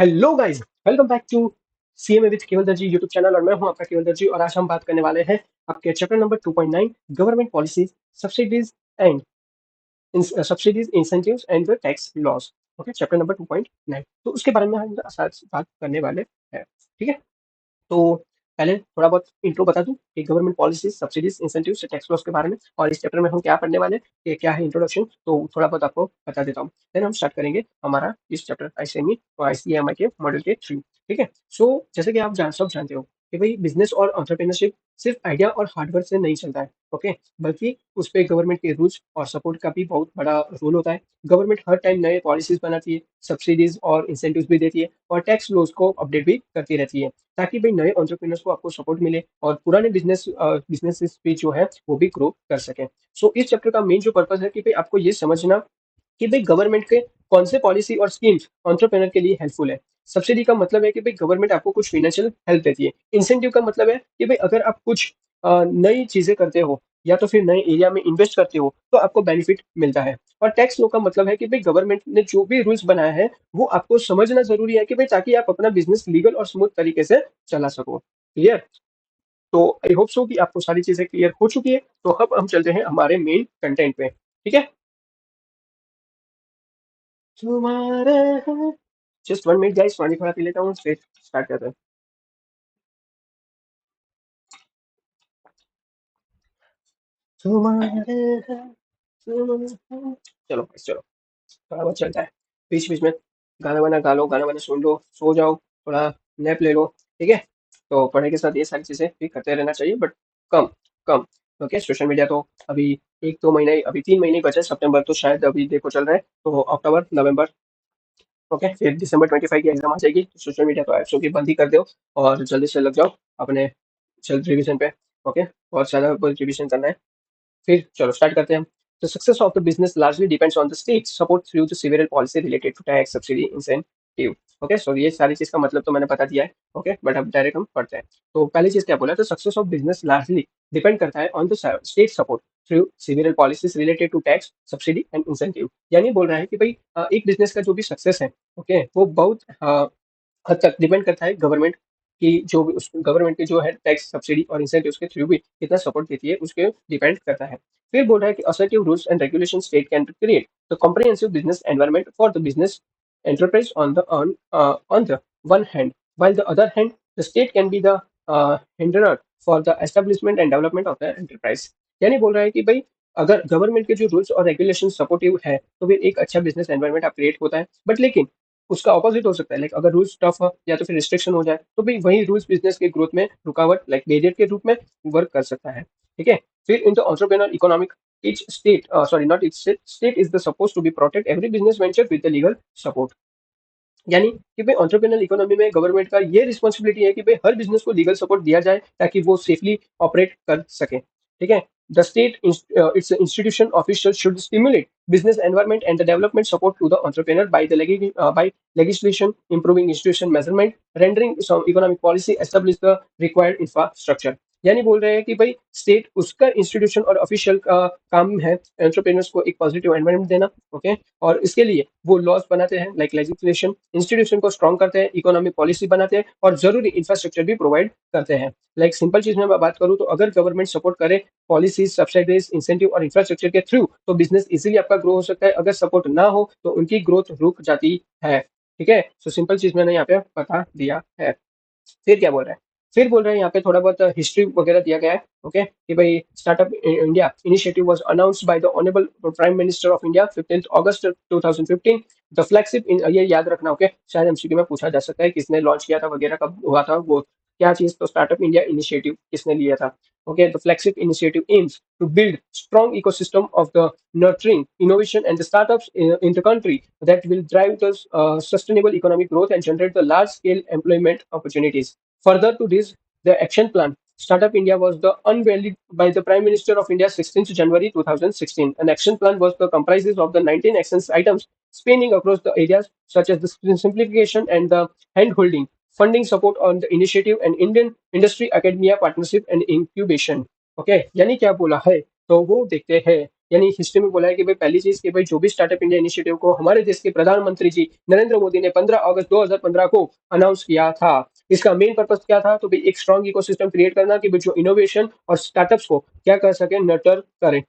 Hello guys, welcome back to CMA with Kewal Darji YouTube channel. और मैं हूं आपका केवल दर्जी और आज हम बात करने वाले हैं आपके chapter number 2.9 government policies, subsidies and subsidies, incentives and the tax loss. Okay, chapter number 2.9, तो उसके बारे में हम आज बात करने वाले हैं। ठीक है, तो पहले थोड़ा बहुत इंट्रो बता दूं कि government policies, subsidies, incentives, tax loss के बारे में, और इस चैप्टर में हम क्या पढ़ने वाले हैं, कि क्या है इंट्रोडक्शन, तो थोड़ा बहुत आपको बता देता हूँ। देन हम स्टार्ट करेंगे हमारा इस चैप्टर आईसीएमई और आईसीएमआई के मॉड्यूल के थ्रू। ठीक है, सो जैसे कि आप सब जानते हो कि भाई बिजनेस और एंटरप्रेन्योरशिप सिर्फ आइडिया और हार्डवर्क से नहीं चलता है। ओके, बल्कि उस पर गवर्नमेंट के रूल्स और सपोर्ट का भी बहुत बड़ा रोल होता है। गवर्नमेंट हर टाइम नए पॉलिसीज बनाती है, सब्सिडीज और इंसेंटिव्स भी देती है, और टैक्स लॉज को अपडेट भी करती रहती है, ताकि भाई नए एंटरप्रेन्योर्स को आपको सपोर्ट मिले और पुराने बिजनेसेस भी जो है वो भी ग्रो कर सके। सो इस चैप्टर का मेन जो पर्पस है कि भाई आपको ये समझना कि भाई गवर्नमेंट के कौन से पॉलिसी और स्कीम्स एंटरप्रेन्योर के लिए हेल्पफुल है। सब्सिडी का मतलब है कि भाई गवर्नमेंट आपको कुछ फाइनेंशियल हेल्प देती है। इंसेंटिव का मतलब है कि भाई अगर आप कुछ नई चीजें करते हो या तो फिर नए एरिया में इन्वेस्ट करते हो तो आपको बेनिफिट मिलता है। और टैक्स लॉ का मतलब है कि भाई गवर्नमेंट ने जो भी रूल्स बनाया है वो आपको समझना जरूरी है कि भाई ताकि आप अपना बिजनेस लीगल और स्मूथ तरीके से चला सको। क्लियर? तो आई होप सो कि आपको सारी चीजें क्लियर हो चुकी है। तो अब हम चलते हैं हमारे मेन कंटेंट पे। ठीक है, तुम्हारे जस्ट 1 मिनट गाइस, पानी थोड़ा पी लेता हूँ, फिर स्टार्ट करते हैं। तुम्हारे हैं, तुम्हारे हैं। चलो guys, चलो, थोड़ा बहुत चलता है। बीच बीच में गाना वाना गा लो, गाना वाना सुन लो, सो जाओ, थोड़ा नैप ले लो। ठीक है, तो पढ़ाई के साथ ये सारी चीजें भी करते रहना चाहिए, but come come. Okay, social media तो अभी 1-2 महीने, अभी 3 महीने बचे। सितंबर तो शायद अभी देखो चल रहा है, तो अक्टूबर नवंबर, ओके, फिर दिसंबर 25 की एग्जाम आ जाएगी, तो सोशल मीडिया तो ऐप्स की बंद ही कर दो और जल्दी से लग जाओ अपने जल्द रिवीजन पे। ओके, बहुत ज़्यादा रिवीजन करना है। फिर चलो स्टार्ट करते हैं। The success of the business largely depends on the state's support through the several policy related to tax, subsidy, incentive. Okay, so ये सारी चीज का मतलब तो मैंने बता दिया है। ओके, बट अब डायरेक्ट हम पढ़ते हैं। तो पहली चीज क्या बोला, तो success of business largely depend करता है on the state support through several policies related to tax, subsidy and incentive। यानी बोल रहा है कि भाई एक बिजनेस का जो भी सक्सेस है, ओके, वो बहुत हद तक डिपेंड करता है गवर्नमेंट की, जो भी उस गवर्नमेंट की जो है टैक्स, सब्सिडी और इंसेंटिव के थ्रू भी कितना सपोर्ट देती है उसके डिपेंड करता है। फिर बोल रहा है कि assertive rules and regulation state can create the comprehensive business environment for the business enterprise on the one hand, while the other hand the state can be the hinderer for the establishment and development of the enterprise। यानी बोल रहा है कि भाई अगर government के जो rules और रेगुलेशन सपोर्टिव है तो फिर एक अच्छा बिजनेस एनवायरनमेंट आप क्रिएट होता है। बट लेकिन उसका ऑपोजिट हो सकता है, लाइक अगर रूल्स टफ हो या तो फिर रिस्ट्रिक्शन हो जाए तो भाई वही रूल्स बिजनेस के ग्रोथ में रुकावट, लाइक बैरियर के रूप में वर्क कर सकता है। ठीक है, फिर in the entrepreneur economic, each state sorry not each state is the supposed to be protect every business venture with the legal support। यानी कि भाई एंटरप्रेन्योर इकोनॉमी में गवर्नमेंट का ये रिस्पॉन्सिबिलिटी है कि भाई हर बिजनेस को लीगल सपोर्ट दिया जाए ताकि वो सेफली ऑपरेट कर सके। ठीक है, the state its institution officials should stimulate business environment and the development support to the entrepreneur by legislation, improving institution measurement, rendering some economic policy, establish the required infrastructure। यानी बोल रहे हैं कि भाई स्टेट उसका इंस्टीट्यूशन और official का काम है एंटरप्रेन्योर्स को एक पॉजिटिव एनवायरनमेंट देना। ओके, और इसके लिए वो लॉज बनाते हैं, लाइक लेजिस्लेशन, इंस्टीट्यूशन को स्ट्रॉन्ग करते हैं, इकोनॉमिक पॉलिसी बनाते हैं और जरूरी इंफ्रास्ट्रक्चर भी प्रोवाइड करते हैं। लाइक सिंपल चीज में मैं बात करूँ तो अगर गवर्नमेंट सपोर्ट करे पॉलिसीज, सब्सिडीज, इंसेंटिव और इंफ्रास्ट्रक्चर के थ्रू तो बिजनेस इजीली आपका ग्रो हो सकता है। अगर सपोर्ट ना हो तो उनकी ग्रोथ रुक जाती है। ठीक है, सो सिंपल चीज मैंने यहाँ पे बता दिया है। फिर क्या बोल रहा है, फिर बोल रहे हैं यहाँ पे थोड़ा बहुत हिस्ट्री वगैरह दिया गया है। ओके, कि भाई startup India initiative was announced by the honourable prime minister of India 15 August 2015। The flagship in, ये याद रखना। ओके, शायद एमसीक्यू में पूछा जा सकता है किसने लॉन्च किया था वगैरह, कब हुआ था वो क्या चीज, तो स्टार्टअप इंडिया इनिशिएटिव किसने लिया था। Okay, the flagship initiative aims to build strong ecosystem of the nurturing innovation and the startups in the country that will drive the sustainable economic growth and generate the large scale employment opportunities। Further to this, the action plan Startup India was the unveiled by the Prime Minister of India 16th January 2016. An action plan was the comprises of the 19 action items spanning across the areas such as the simplification and the hand-holding, funding support on the initiative and Indian industry academia partnership and incubation। Okay, यानी क्या बोला है, तो वो देखते हैं। यानी history में बोला है कि भाई पहली चीज कि भाई जो भी स्टार्टअप इंडिया इनिशिएटिव को हमारे देश के प्रधानमंत्री जी नरेंद्र मोदी ने 15 अगस्त 2015 को अनाउंस किया था। इसका मेन पर्पस क्या था, तो भाई एक स्ट्रॉन्ग इकोसिस्टम क्रिएट करना कि भाई जो इनोवेशन और स्टार्टअप्स को क्या कर सके, नर्चर करें।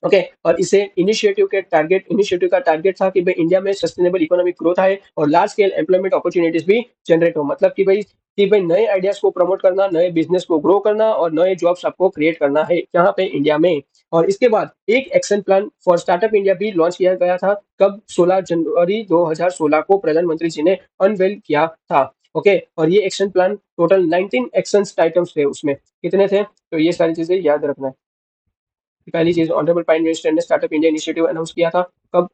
ओके और इसे इनिशिएटिव का टारगेट था कि भाई इंडिया में सस्टेनेबल इकोनॉमिक ग्रोथ आए और लार्ज स्केल एम्प्लॉयमेंट अपॉर्चुनिटीज भी जनरेट हो। मतलब कि भाई नए आइडियाज को प्रमोट करना, नए बिजनेस को ग्रो करना और नए जॉब्स आपको क्रिएट करना है यहाँ पे इंडिया में। और इसके बाद एक action plan for startup India भी लॉन्च किया गया था। कब? 16 जनवरी 2016 को प्रधानमंत्री जी ने अनवेल किया था। ओके और ये action plan total 19 action items थे। उसमें कितने थे, तो ये सारी चीजें याद रखना है। पहली चीज, ऑनरेबल प्राइम मिनिस्टर ने स्टार्टअप इंडिया इनिशिएटिव अनाउंस किया था। कब?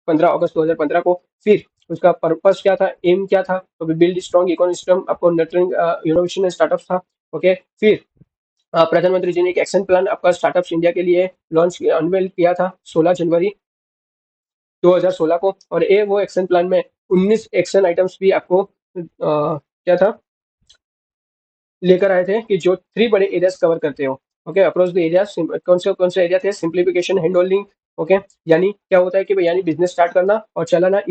15 अगस्त 2015 को। फिर उसका पर्पस क्या था, एम क्या था, तो बिल्ड स्ट्रॉन्ग इकोसिस्टम, आपको नर्चरिंग इनोवेशन एंड स्टार्टअप था। ओके फिर प्रधानमंत्री जी ने एक एक्शन प्लान आपका स्टार्टअप्स इंडिया के लिए लॉन्च अनवेल किया था 16 जनवरी 2016 को। और ये वो एक्शन प्लान में 19 एक्शन आइटम्स भी आपको क्या था, लेकर आए थे कि जो 3 बड़े एरियाज कवर करते हो। ओके अक्रॉस द एरियाज, कौन से एरिया थे, सिंप्लीफिकेशन, हैंड होल्डिंग। ओके यानी क्या होता है कि भाई यानी बिजनेस स्टार्ट करना और चलाना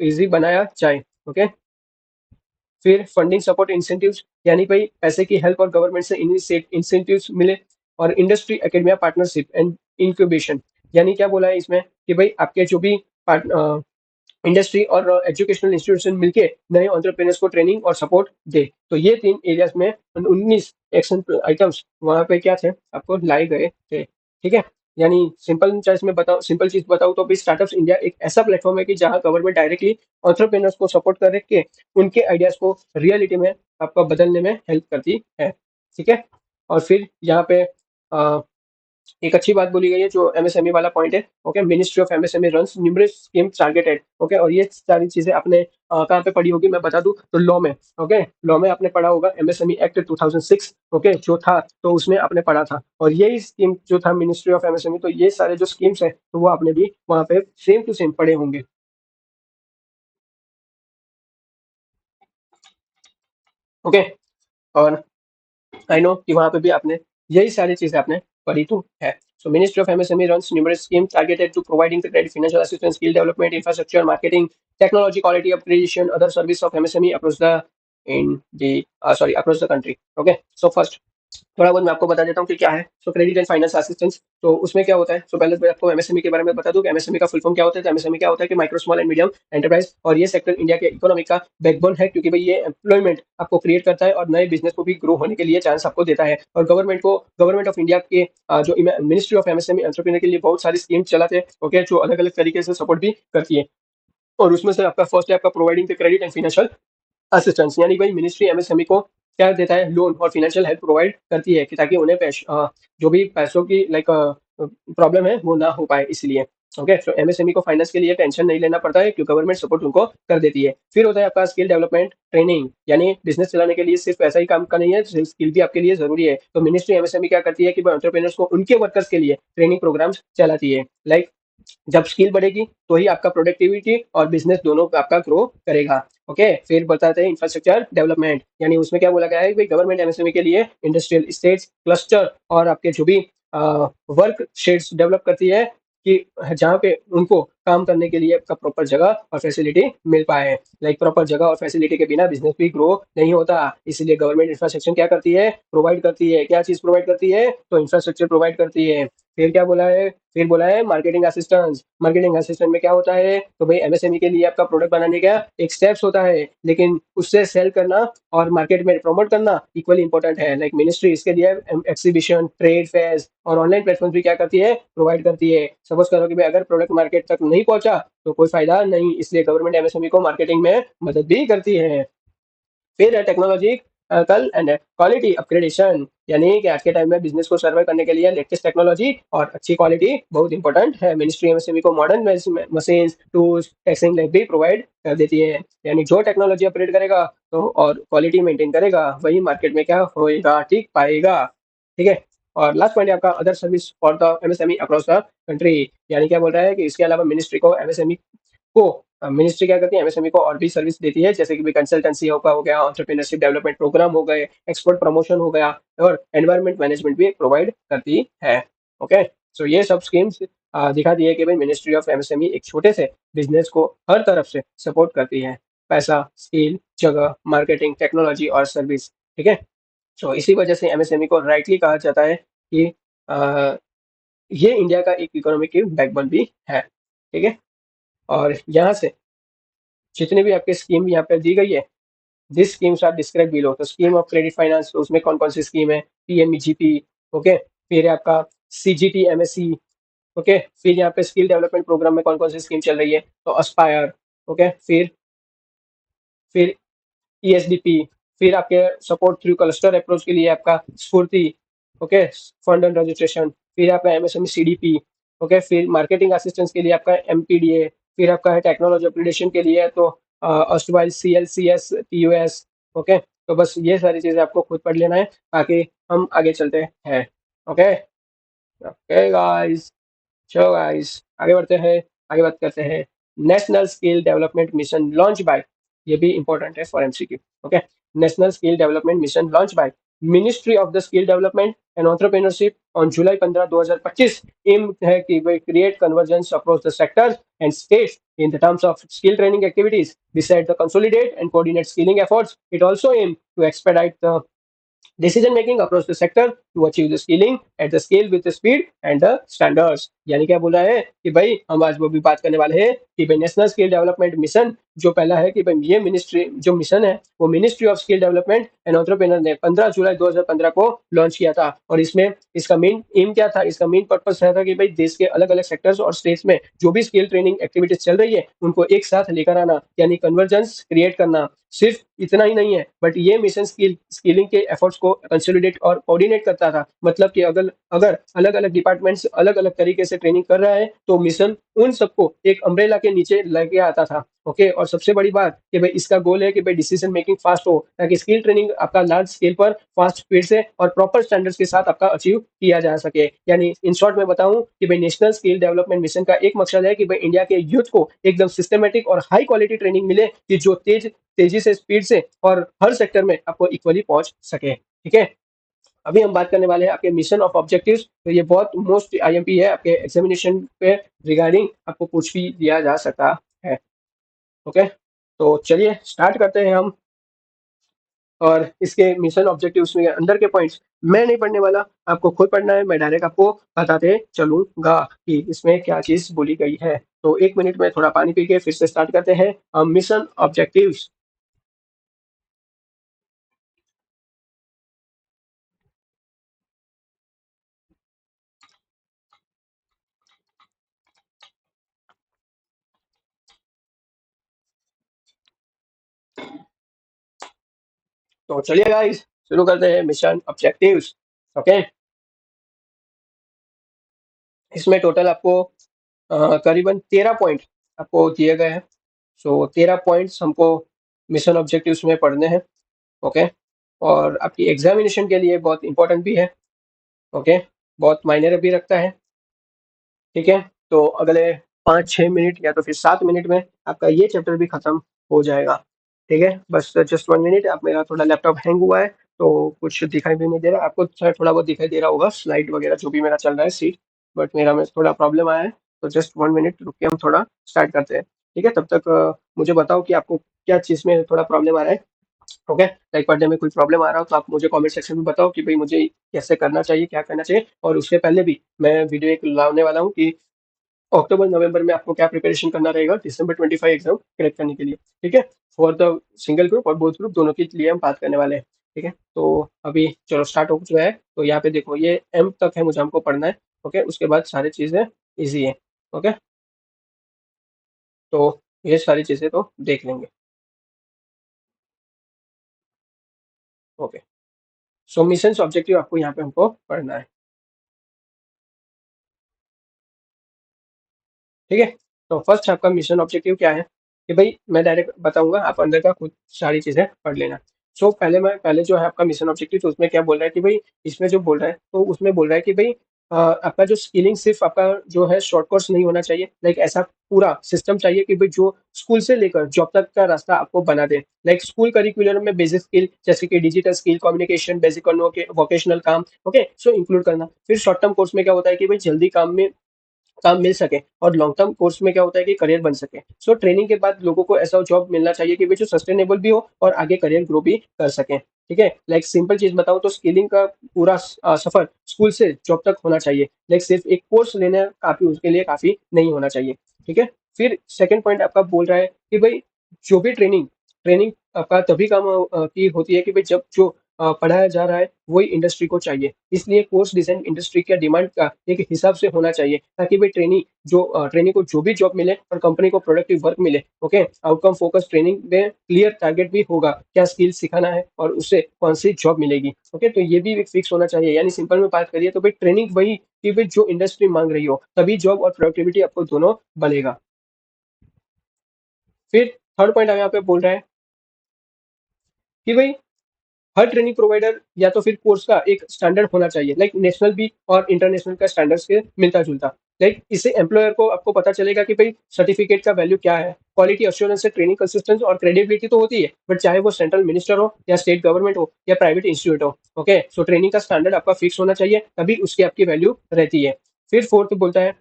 इजी बनाया जाए। ओके फिर फंडिंग सपोर्ट इंसेंटिव्स, यानी भाई पैसे की हेल्प और गवर्नमेंट से इंसेंटिव्स मिले। और industry academia partnership and incubation, यानी क्या बोला है इसमें कि भाई आपके जो भी इंडस्ट्री और एजुकेशनल इंस्टीट्यूशन मिलके नए एंटरप्रेन्योर्स को ट्रेनिंग और सपोर्ट दे। तो ये 3 एरियाज में 19 एक्शन आइटम्स वहां पे क्या थे, आपको लाए गए थे। ठीक है, यानी सिंपल चीज बताऊं तो भी स्टार्टअप्स इंडिया एक ऐसा प्लेटफॉर्म है कि जहां गवर्नमेंट डायरेक्टली एंटरप्रेन्योर्स को सपोर्ट कर के उनके आइडियाज को रियलिटी में आपका बदलने में हेल्प करती है। ठीक है, और फिर यहाँ पे एक अच्छी बात बोली गई है जो एमएसएमई वाला पॉइंट है। Okay ministry of MSME runs numerous scheme targeted. Okay और ये सारी चीजें आपने कहाँ पे पढ़ी होगी मैं बता दूं तो लॉ में। ओके लॉ में आपने पढ़ा होगा एमएसएमई एक्ट 2006। ओके जो था तो उसमें आपने पढ़ा था। और यही स्कीम जो था मिनिस्ट्री ऑफ एमएसएमई, तो ये सारे जो स्कीम्स है तो वो आपने भी वहाँ पे सेम टू सेम पढ़े होंगे। ओके और आई नो कि वहाँ पे भी आपने यही सारी चीजें आपने पढ़ी तो है। So Ministry of MSME runs numerous schemes targeted to providing the credit, financial assistance, skill development, infrastructure, marketing, technology, quality upgradation, other service of MSME across the across the country. Okay. So first थोड़ा बहुत मैं आपको बता देता हूँ कि क्या है। सो क्रेडिट एंड फाइनेंस असिस्टेंस, तो उसमें क्या होता है। सो पहले मैं आपको एमएसएमई के बारे में बता दूं कि एमएसएमई का फुल फॉर्म क्या होता है। तो एमएसएमई क्या होता है कि micro small and medium enterprise, और ये सेक्टर इंडिया के इकोनॉमी का बैकबोन है क्योंकि भाई ये एम्प्लॉयमेंट आपको क्रिएट करता है और नए बिजनेस को भी ग्रो होने के लिए चांस आपको देता है। और गवर्नमेंट ऑफ इंडिया के जो मिनिस्ट्री ऑफ एमएसएमई एंटरप्रेन्योर के लिए बहुत सारी स्कीम चलाते हैं। ओके जो अलग अलग तरीके से सपोर्ट भी करती है। और उसमें से आपका फर्स्ट है आपका providing the credit and financial assistance, यानी भाई मिनिस्ट्री एमएसएमई को क्या देता है, लोन और फाइनेंशियल हेल्प प्रोवाइड करती है कि ताकि उन्हें जो भी पैसों की प्रॉब्लम है वो ना हो पाए इसलिए। ओके तो एमएसएमई को फाइनेंस के लिए टेंशन नहीं लेना पड़ता है क्योंकि गवर्नमेंट सपोर्ट उनको कर देती है। फिर होता है आपका स्किल डेवलपमेंट ट्रेनिंग, यानी बिजनेस चलाने के लिए सिर्फ पैसा ही काम का नहीं है, स्किल भी आपके लिए जरूरी है। तो मिनिस्ट्री एमएसएमई क्या करती है कि वो एंटरप्रेन्योर्स को उनके वर्कर्स के लिए ट्रेनिंग प्रोग्राम्स चलाती है। लाइक जब स्किल बढ़ेगी तो ही आपका प्रोडक्टिविटी और बिजनेस दोनों आपका ग्रो करेगा। ओके फिर बताते हैं इंफ्रास्ट्रक्चर डेवलपमेंट, यानी उसमें क्या बोला गया है कि गवर्नमेंट एमएसएमई के लिए इंडस्ट्रियल स्टेट्स क्लस्टर और आपके जो भी वर्क शेड्स डेवलप करती है कि जहाँ पे उनको काम करने के लिए आपका प्रॉपर जगह और फैसिलिटी मिल पाए। लाइक प्रॉपर जगह और फैसिलिटी के बिना बिजनेस भी ग्रो नहीं होता, इसलिए गवर्नमेंट इंफ्रास्ट्रक्चर क्या करती है, प्रोवाइड करती है। क्या चीज प्रोवाइड करती है, तो इंफ्रास्ट्रक्चर प्रोवाइड करती है। फिर क्या बोला है, फिर बोला है मार्केटिंग असिस्टेंस। मार्केटिंग असिस्टेंट में क्या होता है, तो भाई एमएसएमई के लिए आपका प्रोडक्ट बनाने का एक स्टेप्स होता है, लेकिन उससे सेल करना और मार्केट में प्रमोट करना इक्वली इंपॉर्टेंट है। लाइक मिनिस्ट्री इसके लिए एक्सीबिशन, ट्रेड फेयर्स और ऑनलाइन प्लेटफॉर्म भी क्या करती है, प्रोवाइड करती है। सपोज करो कि भाई अगर प्रोडक्ट मार्केट तक नहीं पहुंचा तो कोई फायदा नहीं, इसलिए गवर्नमेंट एमएसएमई को मार्केटिंग में मदद भी करती है। फिर है टेक्नोलॉजी कल एंड क्वालिटी अपग्रेडेशन, यानी कि आज के टाइम में बिजनेस को सर्वे करने के लिए लेटेस्ट टेक्नोलॉजी और अच्छी क्वालिटी बहुत इंपॉर्टेंट है। मिनिस्ट्री एमएसएमई को modern machine, tools, testing lab भी प्रोवाइड कर देती है। यानी जो टेक्नोलॉजी अपग्रेड करेगा तो और क्वालिटी मेंटेन करेगा वही मार्केट में क्या होएगा, ठीक पाएगा। ठीक है, और लास्ट पॉइंट है आपका other service for the MSME across the country, यानी क्या बोल रहा है कि इसके अलावा मिनिस्ट्री को एमएसएमई को मिनिस्ट्री क्या करती है, एमएसएमई को और भी सर्विस देती है, जैसे कि कंसल्टेंसी हो गया, एंटरप्रेन्योरशिप डेवलपमेंट प्रोग्राम हो गए, एक्सपोर्ट प्रमोशन हो गया और एनवायरमेंट मैनेजमेंट भी प्रोवाइड करती है। ओके सो ये सब स्कीम्स दिखा दी है कि भाई मिनिस्ट्री ऑफ एमएसएमई एक छोटे से बिजनेस को हर तरफ से सपोर्ट करती है। पैसा, स्किल, जगह, मार्केटिंग, टेक्नोलॉजी और सर्विस। ठीक है। तो इसी वजह से एमएसएमई को राइटली कहा जाता है कि अ, ये इंडिया का एक इकोनॉमी की बैकबोन भी है। ठीक है। और यहाँ से जितनी भी आपकी स्कीम यहाँ पे दी गई है, this schemes are describe below. तो स्कीम ऑफ क्रेडिट फाइनेंस, तो उसमें कौन कौन सी स्कीम है? पीएमईजीपी। ओके। फिर है आपका सीजीटी एमएससी। ओके। फिर यहाँ पे स्किल डेवलपमेंट प्रोग्राम में कौन कौन सी स्कीम चल रही है? तो अस्पायर। ओके। फिर ईएसडीपी। फिर आपके सपोर्ट थ्रू क्लस्टर अप्रोच के लिए आपका स्फूर्ति। ओके। Fund and registration. फिर आपका एमएसएमई सीडीपी। ओके। फिर मार्केटिंग असिस्टेंस के लिए आपका एमपीडीए। फिर आपका है टेक्नोलॉजी अपग्रेडेशन के लिए तो अस्टवाइल सीएलसीएस टीयूएस। ओके। तो बस ये सारी चीजें आपको खुद पढ़ लेना है, ताकि हम आगे चलते हैं। ओके। ओके गाइस, चलो गाइस आगे बढ़ते हैं। आगे बात करते हैं national skill development mission launch by, ये भी इंपॉर्टेंट है for MCQ. Okay. National skill development mission launch by ministry of the skill development and entrepreneurship on July 15 2025। Aim है कि वे create convergence across the sectors and states in the terms of skill training activities. Besides the consolidate and coordinate skilling efforts, it also aims to expedite the decision making across the sector to achieve the skilling at the scale with the speed and the standards. यानी क्या बोल रहा है कि भाई हम आज वो भी बात करने वाले हैं कि भाई नेशनल स्किल डेवलपमेंट मिशन जो पहला है कि भाई ये मिनिस्ट्री जो मिशन है वो ministry of skill development and entrepreneur ने 15 जुलाई 2015 को लॉन्च किया था। और इसमें इसका मेन एम क्या था? इसका मेन पर्पस था कि भाई देश के अलग अलग सेक्टर्स और स्टेट्स में जो भी स्किल ट्रेनिंग एक्टिविटीज चल रही है उनको एक साथ लेकर आना, यानी कन्वर्जेंस क्रिएट करना। सिर्फ इतना ही नहीं है, बट ये मिशन स्किलिंग के एफर्ट्स को कंसोलिडेट और कोऑर्डिनेट करता था। मतलब कि अगर अगर अलग अलग डिपार्टमेंट्स अलग अलग तरीके से ट्रेनिंग कर रहा है तो मिशन उन सबको एक अम्ब्रेला के नीचे लेके आता था। ओके। और सबसे बड़ी बात कि भाई इसका गोल है कि भाई डिसीजन मेकिंग फास्ट हो, ताकि स्किल ट्रेनिंग आपका लार्ज स्केल पर फास्ट स्पीड से और प्रॉपर स्टैंडर्ड्स के साथ आपका अचीव किया जा सके। यानी इन शॉर्ट में बताऊं कि भाई नेशनल स्किल डेवलपमेंट मिशन का एक मकसद है कि भाई इंडिया के यूथ को एकदम सिस्टमेटिक और हाई क्वालिटी ट्रेनिंग मिले, कि जो तेजी से, स्पीड से और हर सेक्टर में आपको इक्वली पहुंच सके। ठीक है। अभी हम बात करने वाले हैं आपके मिशन ऑफ ऑब्जेक्टिव्स। तो ये बहुत मोस्ट आईएमपी है आपके एग्जामिनेशन पे, रिगार्डिंग आपको पूछ भी दिया जा सकता है। ओके। तो चलिए स्टार्ट करते हैं हम। और इसके मिशन ऑब्जेक्टिव्स में अंदर के पॉइंट्स मैं नहीं पढ़ने वाला, आपको खुद पढ़ना है। मैं डायरेक्ट आपको बताते चलूंगा कि इसमें क्या चीज बोली गई है। तो 1 मिनट में थोड़ा पानी पी के फिर से स्टार्ट करते हैं मिशन ऑब्जेक्टिव्स। तो चलिए गाइस शुरू करते हैं मिशन ऑब्जेक्टिव्स। ओके। इसमें टोटल आपको करीबन 13 पॉइंट आपको दिए गए हैं। सो 13 पॉइंट्स हमको मिशन ऑब्जेक्टिव्स में पढ़ने हैं। ओके। और आपकी एग्जामिनेशन के लिए बहुत इंपॉर्टेंट भी है। ओके। बहुत मायने भी रखता है। ठीक है। तो अगले 5-6 मिनट या तो फिर 7 मिनट में आपका ये चैप्टर भी खत्म हो जाएगा। ठीक है। बस जस्ट 1 मिनट। आप मेरा थोड़ा लैपटॉप हैंग हुआ है तो कुछ दिखाई भी नहीं दे रहा आपको, शायद थोड़ा बहुत दिखाई दे रहा होगा स्लाइड वगैरह जो भी मेरा चल रहा है सीट, बट मेरा में थोड़ा प्रॉब्लम आया है। तो जस्ट 1 मिनट रुक के हम थोड़ा स्टार्ट करते हैं। ठीक है। तब तक मुझे बताओ कि आपको क्या चीज़ में थोड़ा प्रॉब्लम आ रहा है। ओके। लाइक पढ़ने में कोई प्रॉब्लम आ रहा हो तो आप मुझे कमेंट सेक्शन में बताओ कि भाई मुझे कैसे करना चाहिए, क्या करना चाहिए। और उससे पहले भी मैं वीडियो एक लाने वाला हूँ कि अक्टूबर नवंबर में आपको क्या प्रिपरेशन करना रहेगा दिसंबर 25 एग्जाम क्रैक करने के लिए। ठीक है। फॉर द सिंगल ग्रुप और बोथ ग्रुप दोनों के लिए हम बात करने वाले हैं। ठीक है। तो अभी चलो स्टार्ट हो चुका है। तो यहाँ पे देखो ये एम तक है, मुझे हमको पढ़ना है। ओके। उसके बाद सारी चीजें इजी है। ओके। तो ये सारी चीजें तो देख लेंगे। ओके। सो मिशन ऑब्जेक्टिव आपको यहाँ पे हमको पढ़ना है। ठीक है। तो फर्स्ट आपका मिशन ऑब्जेक्टिव क्या है कि भाई मैं डायरेक्ट बताऊंगा, आप अंदर का खुद सारी चीजें पढ़ लेना। सो पहले जो है आपका मिशन ऑब्जेक्टिव, तो उसमें क्या बोल रहा है कि भाई इसमें जो बोल रहा है तो उसमें बोल रहा है कि भाई आपका जो स्किलिंग सिर्फ आपका जो है शॉर्ट कोर्स नहीं होना चाहिए। लाइक ऐसा पूरा सिस्टम चाहिए कि भाई जो स्कूल से लेकर जॉब तक का रास्ता आपको बना दे। लाइक स्कूल करिकुलम में बेसिक स्किल जैसे कि digital skill, communication, basic vocational काम, ओके, सो इंक्लूड करना। फिर शॉर्ट टर्म कोर्स में क्या होता है कि भाई जल्दी काम में काम मिल सके और लॉन्ग टर्म कोर्स में क्या होता है कि करियर बन सके। सो ट्रेनिंग के बाद लोगों को ऐसा जॉब मिलना चाहिए कि जो सस्टेनेबल भी हो और आगे करियर ग्रो भी कर सके। ठीक है, लाइक सिंपल चीज बताऊं तो स्किलिंग का पूरा सफर स्कूल से जॉब तक होना चाहिए। लाइक सिर्फ एक कोर्स लेना काफी उसके लिए काफी नहीं होना चाहिए। ठीक है, फिर सेकंड पॉइंट आपका बोल रहा है कि भाई जो भी ट्रेनिंग ट्रेनिंग आपका तभी काम की होती है कि भाई जब जो पढ़ाया जा रहा है वही इंडस्ट्री को चाहिए। इसलिए कोर्स डिजाइन इंडस्ट्री के डिमांड का एक हिसाब से होना चाहिए ताकि भाई ट्रेनिंग को जो भी जॉब मिले और कंपनी को प्रोडक्टिव वर्क मिले। ओके, आउटकम फोकस ट्रेनिंग में क्लियर टारगेट भी होगा, क्या स्किल सिखाना है और उससे कौन सी जॉब मिलेगी। ओके, तो ये भी एक फिक्स होना चाहिए। यानी सिंपल में बात करिए तो भाई ट्रेनिंग वही कि भाई जो इंडस्ट्री मांग रही हो तभी जॉब और प्रोडक्टिविटी आपको दोनों बनेगा। फिर थर्ड पॉइंट यहाँ पे बोल रहा है कि भाई हर ट्रेनिंग प्रोवाइडर या तो फिर कोर्स का एक स्टैंडर्ड होना चाहिए, लाइक नेशनल भी और इंटरनेशनल का स्टैंडर्ड्स के मिलता जुलता। लाइक इससे एम्प्लॉयर को आपको पता चलेगा कि भाई सर्टिफिकेट का वैल्यू क्या है। क्वालिटी अश्योरेंस से ट्रेनिंग कंसिस्टेंस और क्रेडिबिलिटी तो होती है, बट चाहे वो सेंट्रल मिनिस्टर हो या स्टेट गवर्नमेंट हो या प्राइवेट इंस्टीट्यूट हो। ओके, सो ट्रेनिंग का स्टैंडर्ड आपका फिक्स होना चाहिए, तभी उसकी आपकी वैल्यू रहती है। फिर फोर्थ बोलता है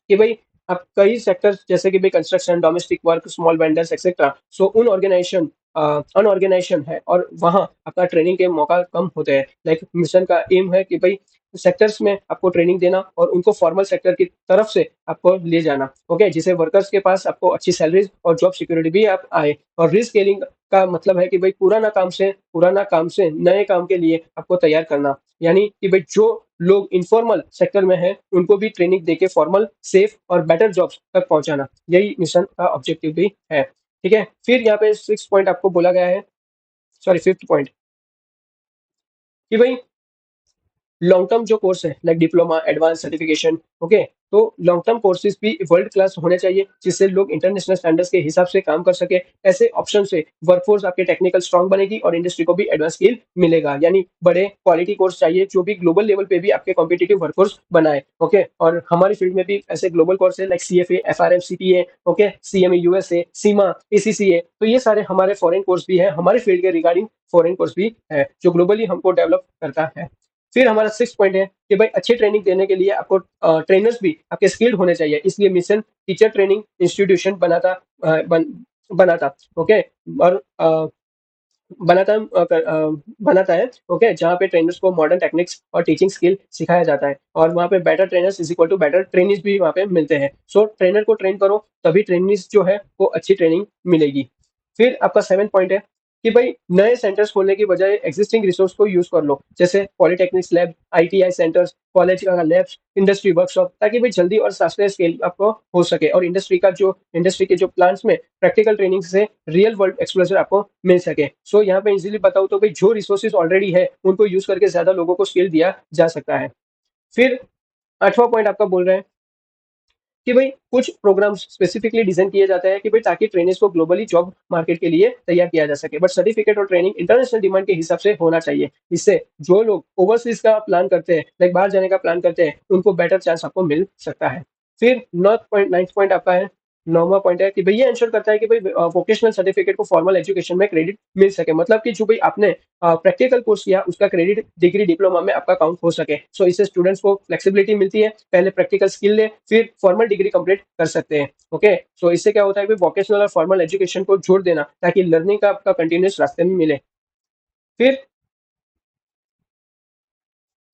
कि भाई आप कई सेक्टर्स जैसे कि भाई construction, domestic work, small vendors etcetera, so उन ऑर्गेनाइजेशन अनऑर्गेनाइजेशन है और वहाँ आपका ट्रेनिंग के मौका कम होते हैं। लाइक मिशन का एम है कि भाई सेक्टर्स में आपको ट्रेनिंग देना और उनको फॉर्मल सेक्टर की तरफ से आपको ले जाना। ओके, जिसे वर्कर्स के पास आपको अच्छी सैलरीज और जॉब सिक्योरिटी भी आप आए। और रिस्केलिंग का मतलब है कि भाई पुराना काम से नए काम के लिए आपको तैयार करना। यानी कि भाई जो लोग इनफॉर्मल सेक्टर में हैं उनको भी ट्रेनिंग देके फॉर्मल, सेफ और बेटर जॉब्स तक पहुंचाना, यही मिशन का ऑब्जेक्टिव भी है। ठीक है, फिर यहाँ पे सिक्स पॉइंट आपको बोला गया है, सॉरी फिफ्थ पॉइंट, कि भाई लॉन्ग टर्म जो कोर्स है like diploma, advance certification, okay, तो लॉन्ग टर्म कोर्सेज भी वर्ल्ड क्लास होने चाहिए जिससे लोग इंटरनेशनल स्टैंडर्ड्स के हिसाब से काम कर सके। ऐसे ऑप्शन से वर्कफोर्स आपके टेक्निकल स्ट्रांग बनेगी और इंडस्ट्री को भी एडवांस स्किल मिलेगा। यानी बड़े क्वालिटी कोर्स चाहिए जो भी ग्लोबल लेवल पे भी आपके कॉम्पिटिटिव वर्कफोर्स बनाए। ओके, और हमारी फील्ड में भी ऐसे ग्लोबल कोर्स है like CFA, FRM, CPA, okay, CME USA, सीमा, ACCA, तो ये सारे हमारे फॉरेन कोर्स भी है, हमारे फील्ड के रिगार्डिंग फॉरेन कोर्स भी है जो ग्लोबली हमको डेवलप करता है। फिर हमारा सिक्स पॉइंट है कि भाई अच्छी ट्रेनिंग देने के लिए आपको ट्रेनर्स भी आपके स्किल्ड होने चाहिए। इसलिए मिशन टीचर ट्रेनिंग इंस्टीट्यूशन बनाता, ओके, और बनाता बनाता है। ओके, जहाँ पे ट्रेनर्स को मॉडर्न टेक्निक्स और टीचिंग स्किल सिखाया जाता है और वहाँ पे better trainers is equal to better trainings भी वहाँ पे मिलते हैं। सो ट्रेनर को ट्रेन करो तभी ट्रेनिंग्स जो है वो अच्छी ट्रेनिंग मिलेगी। फिर आपका सेवन पॉइंट है कि भाई नए सेंटर्स खोलने की बजाय एग्जिस्टिंग रिसोर्स को यूज कर लो, जैसे polytechnics lab, ITI centres, college का लैब्स, इंडस्ट्री वर्कशॉप, ताकि भाई जल्दी और सस्ते स्केल आपको हो सके और इंडस्ट्री के जो प्लांट्स में प्रैक्टिकल ट्रेनिंग से रियल वर्ल्ड एक्सपोजर आपको मिल सके। सो यहाँ पे इजीली बताऊँ तो भाई जो रिसोर्सेज ऑलरेडी है उनको यूज करके ज्यादा लोगों को स्किल दिया जा सकता है। फिर आठवां पॉइंट आपका बोल रहे हैं कि भाई कुछ प्रोग्राम्स स्पेसिफिकली डिजाइन किए जाते हैं कि भाई ताकि ट्रेनर्स को ग्लोबली जॉब मार्केट के लिए तैयार किया जा सके, बट सर्टिफिकेट और ट्रेनिंग इंटरनेशनल डिमांड के हिसाब से होना चाहिए। इससे जो लोग ओवरसीज का प्लान करते हैं, लाइक बाहर जाने का प्लान करते हैं, उनको बेटर चांस आपको मिल सकता है। फिर नाइन्थ पॉइंट आपका है, नौवां पॉइंट है कि भाई ये इंश्योर करता है कि भाई वोकेशनल सर्टिफिकेट को फॉर्मल एजुकेशन में क्रेडिट मिल सके। मतलब कि जो भाई आपने प्रैक्टिकल कोर्स किया उसका क्रेडिट डिग्री डिप्लोमा में आपका काउंट हो सके। सो इससे स्टूडेंट्स को फ्लेक्सिबिलिटी मिलती है, पहले प्रैक्टिकल स्किल ले फिर फॉर्मल डिग्री कंप्लीट कर सकते हैं। ओके, सो इससे क्या होता है कि वोकेशनल और फॉर्मल एजुकेशन को जोड़ देना ताकि लर्निंग का आपका कंटिन्यूस रास्ते में मिले। फिर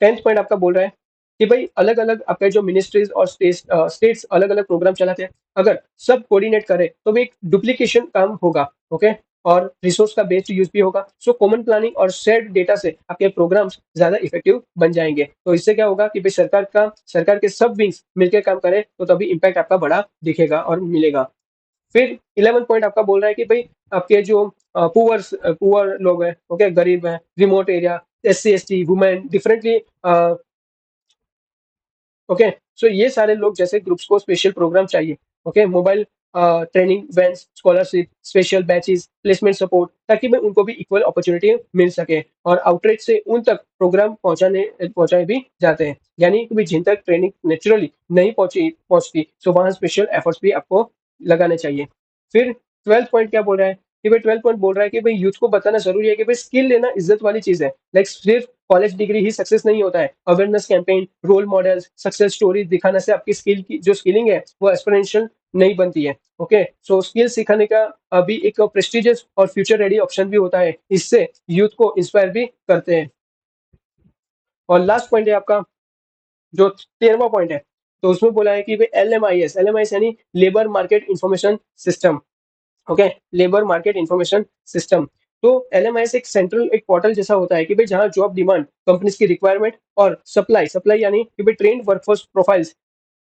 टेंथ पॉइंट आपका बोल रहा है कि भाई अलग अलग आपके जो मिनिस्ट्रीज और स्टेट्स अलग अलग प्रोग्राम चलाते हैं, अगर सब कोऑर्डिनेट करें तो भी एक डुप्लीकेशन काम होगा। ओके, और रिसोर्स का बेस्ड यूज भी होगा। सो कॉमन प्लानिंग और शेयर्ड डेटा से आपके प्रोग्राम्स ज्यादा इफेक्टिव बन जाएंगे। तो इससे क्या होगा कि भाई सरकार के सब विंग्स मिलकर काम करें तो तभी इम्पैक्ट आपका बड़ा दिखेगा और मिलेगा। फिर 11 पॉइंट आपका बोल रहा है कि भाई आपके जो पुअर लोग हैं, ओके, गरीब हैं, remote area, SC ST, women, differently, okay, so ये सारे लोग जैसे ग्रुप्स को स्पेशल प्रोग्राम चाहिए। Okay, mobile training vans, scholarship, special batches, placement support, ताकि मैं उनको भी इक्वल अपॉर्चुनिटी मिल सके। और आउटरीच से उन तक प्रोग्राम पहुंचाए भी जाते हैं, यानी कि भाई जिन तक ट्रेनिंग नेचुरली नहीं पहुंचती, सो वहाँ स्पेशल एफर्ट्स भी आपको लगाने चाहिए। फिर ट्वेल्थ पॉइंट क्या बोल रहा है कि भाई ट्वेल्थ पॉइंट बोल रहा है कि भाई यूथ को बताना जरूरी है कि भाई स्किल लेना इज्जत वाली चीज है। लाइक सिर्फ कॉलेज डिग्री ही सक्सेस नहीं होता है। Awareness campaign, role models, success stories दिखाने से आपकी स्किल की जो स्किलिंग है वो एक्सपोनेंशियल नहीं बनती है। ओके, सो स्किल सिखाने का अभी एक प्रेस्टिजियस और फ्यूचर रेडी ऑप्शन भी होता है। इससे यूथ को इंस्पायर भी करते हैं। और लास्ट पॉइंट है आपका जो 13वां पॉइंट है, तो उसमें बोला है कि भाई एल एम आई एस यानी labour market information system. Okay, labour market information system. तो एलएमआईएस एक सेंट्रल एक पोर्टल जैसा होता है कि भाई जहां जॉब डिमांड, कंपनीज की रिक्वायरमेंट और सप्लाई सप्लाई यानी कि भाई ट्रेंड वर्कफोर्स प्रोफाइल्स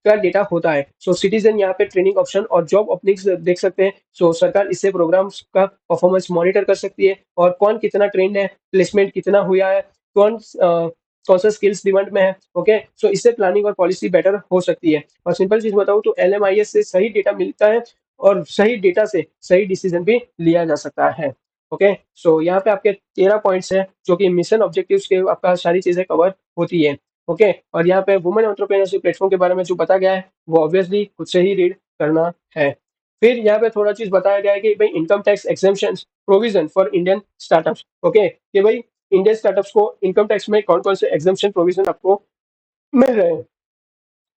का डेटा होता है। सो सिटीजन यहाँ पे ट्रेनिंग ऑप्शन और जॉब ओपनिंग्स देख सकते हैं। सो सरकार इससे प्रोग्राम्स का परफॉर्मेंस मॉनिटर कर सकती है और कौन कितना ट्रेंड है, प्लेसमेंट कितना हुआ है, कौन सा स्किल्स डिमांड में है। ओके, सो इससे प्लानिंग और पॉलिसी बेटर हो सकती है। और सिंपल चीज बताऊं तो एलएमआईएस से सही डेटा मिलता है और सही डेटा से सही डिसीजन भी लिया जा सकता है। ओके, सो यहाँ पे आपके 13 पॉइंट्स हैं जो कि मिशन ऑब्जेक्टिव्स के आपका सारी चीजें कवर होती है। ओके, और यहाँ पे वुमेन एंटरप्रेन्योरशिप प्लेटफॉर्म के बारे में जो बताया गया है वो ऑब्वियसली खुद से ही रीड करना है। फिर यहाँ पे थोड़ा चीज बताया गया है कि भाई income tax exemption provision for Indian startups. Okay, कि भाई इंडियन स्टार्टअप्स को इनकम टैक्स में कौन कौन से एग्जेम्पशन प्रोविजन आपको मिल रहे हैं।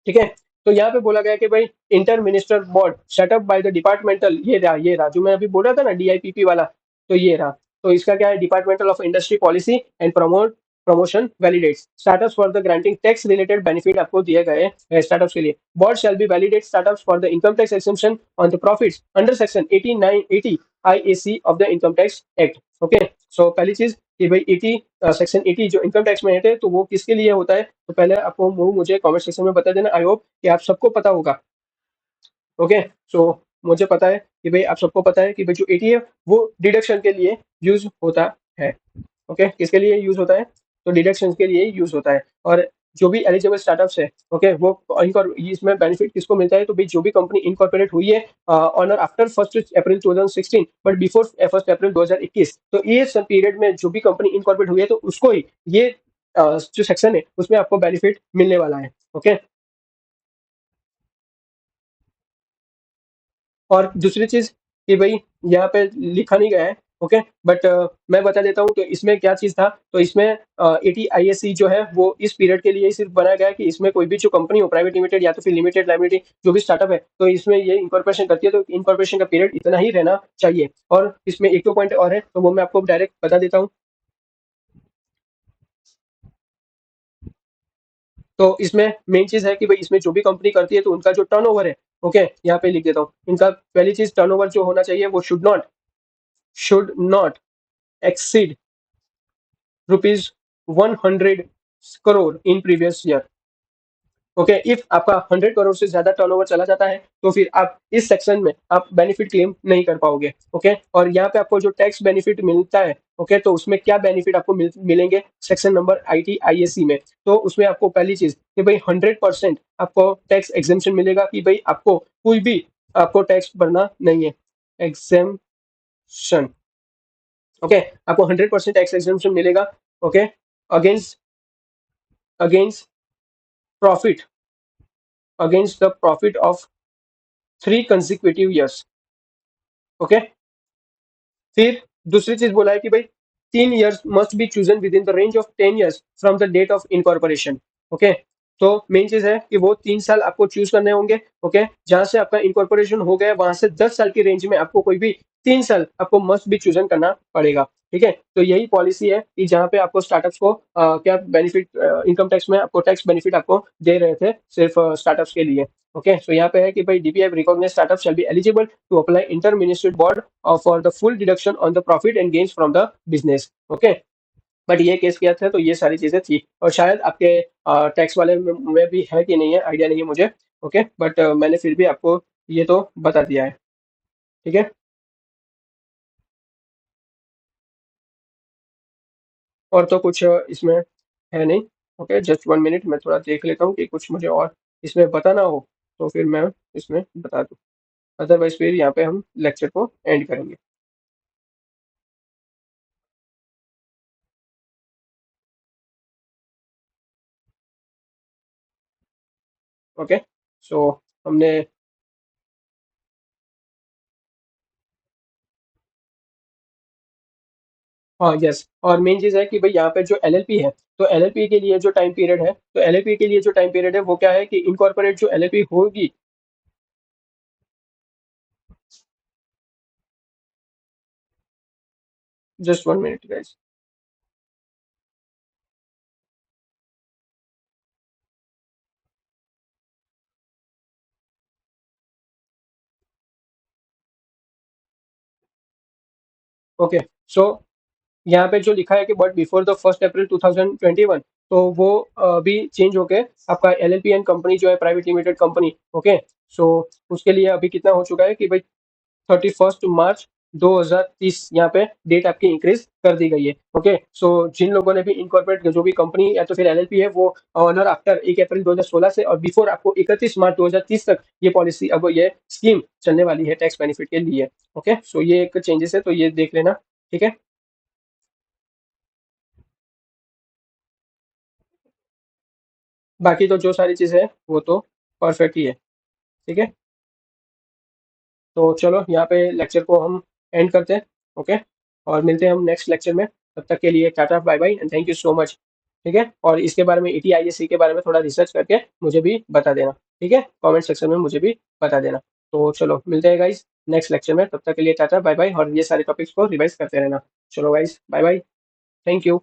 ठीक है, तो यहाँ पे बोला गया कि भाई inter minister board setup by the departmental, ये रहा जो मैं अभी बोल रहा था ना डीआईपीपी वाला, तो ये रहा। तो इसका क्या है, departmental of industry policy and promotion validates startups for the granting tax related benefit आपको दिए गए हैं स्टार्टअप्स के लिए। Board shall be validate startups for the income tax exemption on the profits under section 8980 IAC of the income tax act. Okay, so पहली चीज कि भाई 80 सेक्शन 80 जो इनकम टैक्स में है तो वो किसके लिए होता है, तो पहले आपको वो मुझे कमेंट सेक्शन में बता देना। आई होप कि आप सबको पता होगा। ओके, सो मुझे पता है कि भाई आप सबको पता है कि भाई जो 80 है वो डिडक्शन के लिए यूज होता है। ओके, किसके लिए यूज होता है, तो डिडक्शन के लिए यूज होता है। और जो भी एलिजिबल स्टार्टअप्स है, ओके, वो इसमें बेनिफिट किसको मिलता है, तो भाई जो भी कंपनी इनकॉर्पोरेट हुई है ऑन और आफ्टर 1 अप्रैल 2016 बट बिफोर 1 अप्रैल 2021, तो ये सब पीरियड में जो भी कंपनी इनकॉर्पोरेट हुई है तो उसको ही ये जो सेक्शन है उसमें आपको बेनिफिट मिलने वाला है। ओके, और दूसरी चीज कि भाई यहाँ पे लिखा नहीं गया है। ओके, बट मैं बता देता हूँ तो इसमें क्या चीज था, तो इसमें 80 आईएससी जो है वो इस पीरियड के लिए ही सिर्फ बनाया गया है कि इसमें कोई भी जो कंपनी हो, प्राइवेट लिमिटेड या तो फिर लिमिटेड लाइबिलिटी जो भी स्टार्टअप है, तो इसमें ये इनकॉर्पोरेशन करती है तो इनकॉर्पोरेशन का पीरियड इतना ही रहना चाहिए। और इसमें एक दो पॉइंट और है तो वो मैं आपको डायरेक्ट बता देता हूँ। तो इसमें मेन चीज है कि भाई इसमें जो भी कंपनी करती है तो उनका जो टर्नओवर है, ओके, यहाँ पे लिख देता हूँ। इनका पहली चीज टर्नओवर जो होना चाहिए वो should not exceed ₹100 crore in previous year. Okay, if आपका 100 करोड़ से ज्यादा टर्नओवर चला जाता है तो फिर आप इस सेक्शन में आप बेनिफिट क्लेम नहीं कर पाओगे। ओके, और यहाँ पे आपको जो टैक्स बेनिफिट मिलता है, ओके, तो उसमें क्या बेनिफिट आपको मिलेंगे सेक्शन नंबर ITIAC में। तो उसमें आपको पहली चीज कि भाई 100% आपको टैक्स एग्जेम्पशन मिलेगा कि भाई आपको कोई भी आपको टैक्स भरना नहीं है। एग्जेम्पशन, ओके, आपको 100% टैक्स एग्जेम्पशन मिलेगा। Okay, against against profit against the profit of 3 consecutive years। Okay, फिर दूसरी चीज बोला है कि भाई 3 years must be chosen within the range of 10 years from the date of incorporation. Okay, तो मेन चीज है कि वो 3 साल आपको चूज करने होंगे। ओके, जहां से आपका इनकॉर्पोरेशन हो गया वहां से 10 साल की रेंज में आपको कोई भी 3 साल आपको मस्ट बी चूजन करना पड़ेगा। ठीक है, तो यही पॉलिसी है कि जहाँ पे आपको स्टार्टअप्स को क्या बेनिफिट, इनकम टैक्स में आपको टैक्स बेनिफिट आपको दे रहे थे सिर्फ स्टार्टअप्स के लिए। ओके, सो यहाँ पे है कि भाई DPI recognised startup shall be eligible to apply inter ministry board for the full deduction on the profit and gains from the business. Okay, but ये केस किया था तो ये सारी चीजें थी और शायद आपके टैक्स वाले में भी है कि नहीं है, आइडिया नहीं है मुझे। ओके, बट मैंने फिर भी आपको ये तो बता दिया है। ठीक है, और तो कुछ इसमें है नहीं। ओके, जस्ट 1 मिनट, मैं थोड़ा देख लेता हूँ कि कुछ मुझे और इसमें बताना हो तो फिर मैं इसमें बता दूँ। अदरवाइज फिर यहाँ पे हम लेक्चर को एंड करेंगे। ओके, सो हमने, हाँ यस, और मेन चीज है कि भाई यहाँ पे जो एलएलपी है तो एलएलपी के लिए जो टाइम पीरियड है, तो एलएलपी के लिए जो टाइम पीरियड है वो क्या है कि इनकॉर्पोरेट जो एलएलपी होगी। Just 1 minute guys. ओके, सो यहाँ पे जो लिखा है कि बट बिफोर द 1 अप्रैल 2021, तो वो भी चेंज होके आपका एलएलपी एंड कंपनी जो है प्राइवेट लिमिटेड कंपनी। ओके, सो उसके लिए अभी कितना हो चुका है कि भाई 31 मार्च 2030 यहाँ पे डेट आपकी इंक्रीज कर दी गई है। ओके, सो जिन लोगों ने भी इनकॉर्पोरेट जो भी कंपनी या तो फिर एलएलपी है वो ऑनर आफ्टर 1 अप्रैल 2016 से और बिफोर आपको 31 मार्च 2030 तक ये पॉलिसी, अब ये स्कीम चलने वाली है टैक्स बेनिफिट के लिए। ओके, सो ये एक चेंजेस है, तो ये देख लेना। ठीक है, बाकी तो जो सारी चीजें हैं वो तो परफेक्ट ही है। ठीक है, तो चलो यहाँ पे लेक्चर को हम एंड करते हैं। ओके, और मिलते हैं हम नेक्स्ट लेक्चर में। तब तक के लिए tata bye bye and thank you so much. ठीक है, और इसके बारे में ETIAC के बारे में थोड़ा रिसर्च करके मुझे भी बता देना। ठीक है, कमेंट सेक्शन में मुझे भी बता देना। तो चलो मिलते हैं गाइस नेक्स्ट लेक्चर में, तब तक के लिए टाटा बाय बाय, और ये सारे टॉपिक्स को रिवाइज करते रहना। चलो guys, bye bye, thank you.